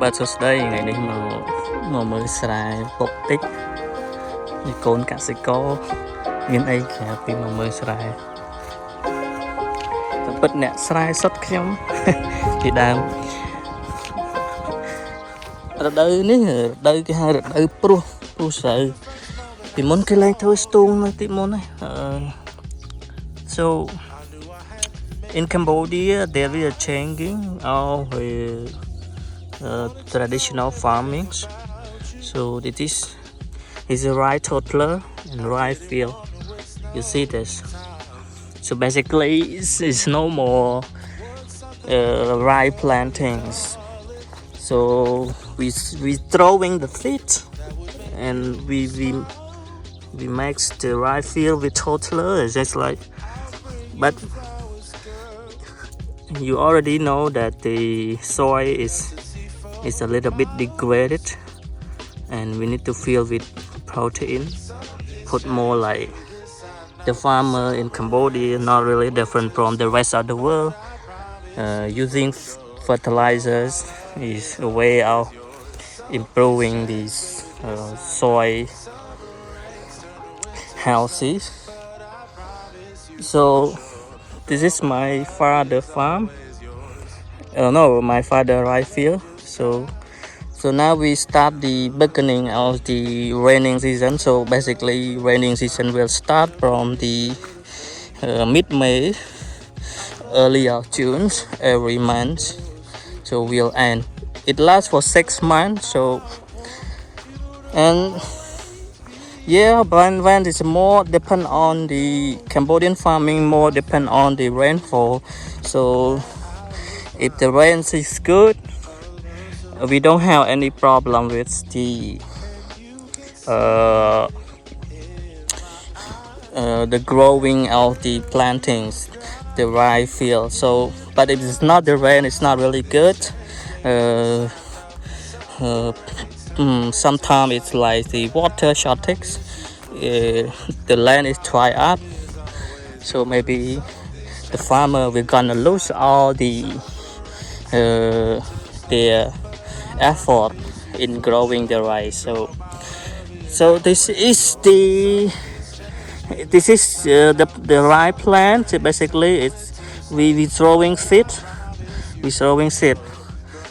បាទសួស្តីថ្ងៃនេះមកមើលស្រែពុកតិចនេះកូនកសិករមានអីក្រៅពីមកមើលស្រែតែពិតអ្នកស្រែសុទ្ធខ្ញុំពីដើមរដូវនេះរដូវគេហៅរដូវព្រោះស្រូវពីមុនគេលែងធ្វើស្ទូងនៅទីមុនហ្នឹង so in Cambodia there is a changing of traditional farming. So this is a rye toddler and rye field. You see this. So basically it's no more rye plantings. So we throwing the seed and we make the rye field with toddler. It's just like, but you already know that the soil is a little bit degraded and we need to fill with protein, put more like the farmer in Cambodia not really different from the rest of the world. Using fertilizers is a way of improving these soil healthy. So this is my father farm. No, my father rye field. So now we start the beginning of the raining season. So basically raining season will start from the mid-May, early of June, every month. So we'll end. It lasts for 6 months. So and yeah, when it's more depend on the Cambodian farming, more depend on the rainfall. So if the rain is good, we don't have any problem with the growing of the plantings, the rye field. So but if it's not the rain, it's not really good. Sometimes it's like the water shortage. The land is dry up, so maybe the farmer will gonna lose all their effort in growing the rice. So this is the rye plant. So basically it's we throwing seed.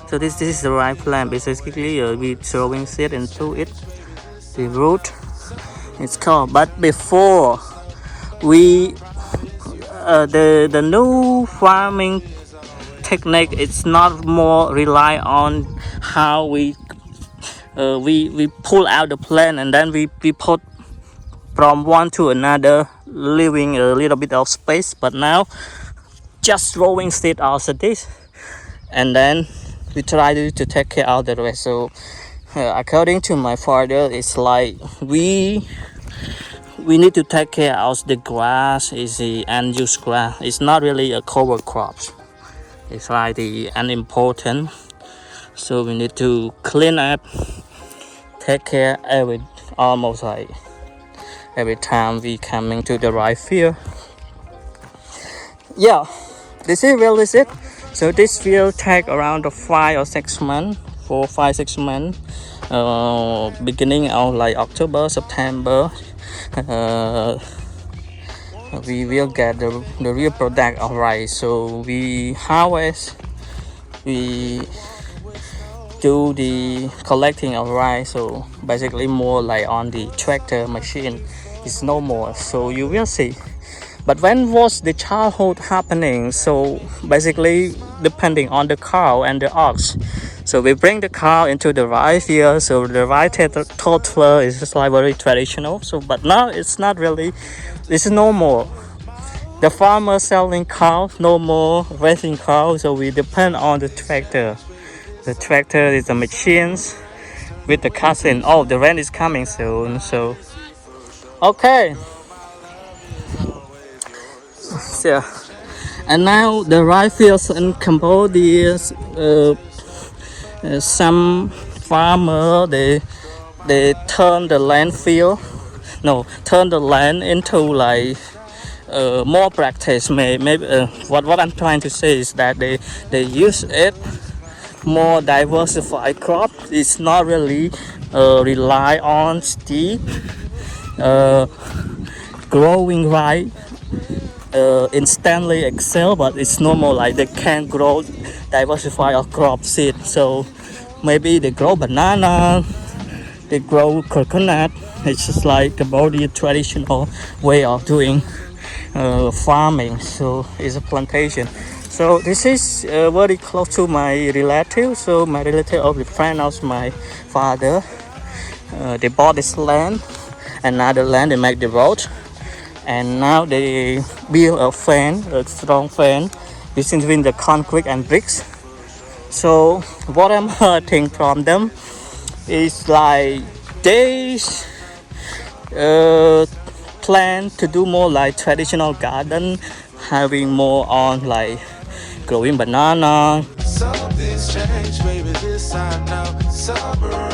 So this is the rye plant. Basically we throwing seed into it, the root it's called. But before we the new farming technique, it's not more rely on how we pull out the plant and then we put from one to another, leaving a little bit of space. But now just throwing seed out of this and then we try to take care of the rest. So according to my father, it's like we need to take care of the grass. Is the unused grass. It's not really a cover crops. It's like the unimportant. So we need to clean up, take care almost like every time we coming to the rye field. Yeah, this is really it. So this field take around 5 or 6 months, 4, 5, 6 months. Beginning of like October, September. We will get the real product of rice. So we harvest, we do the collecting of rice. So basically more like on the tractor machine. It's no more. So you will see. But when was the childhood happening? So basically depending on the cow and the ox. So we bring the cow into the rye field. So the rye toddler is just like very traditional. So but now it's not really. It's no more. The farmer selling cows, no more raising cows. So we depend on the tractor. The tractor is the machines with the cousin. Oh, the rain is coming soon. So okay. So, and now the rye fields in Cambodia. Some farmer they turn the land into like more practice. Maybe what I'm trying to say is that they use it more diversified crop. It's not really rely on steep uh, growing right instantly excel, but it's normal like they can grow diversify a crop seed. So maybe they grow banana, they grow coconut. It's just like Cambodian traditional way of doing farming. So it's a plantation. So this is very close to my relative. So my relative of the friend of my father, they bought this land, another land, they make the road, and now they build a fence, a strong fence between the concrete and bricks. So what I'm hearing from them is like they uh, plan to do more like traditional garden, having more on like growing banana. Something's changed, baby, this I know. Summer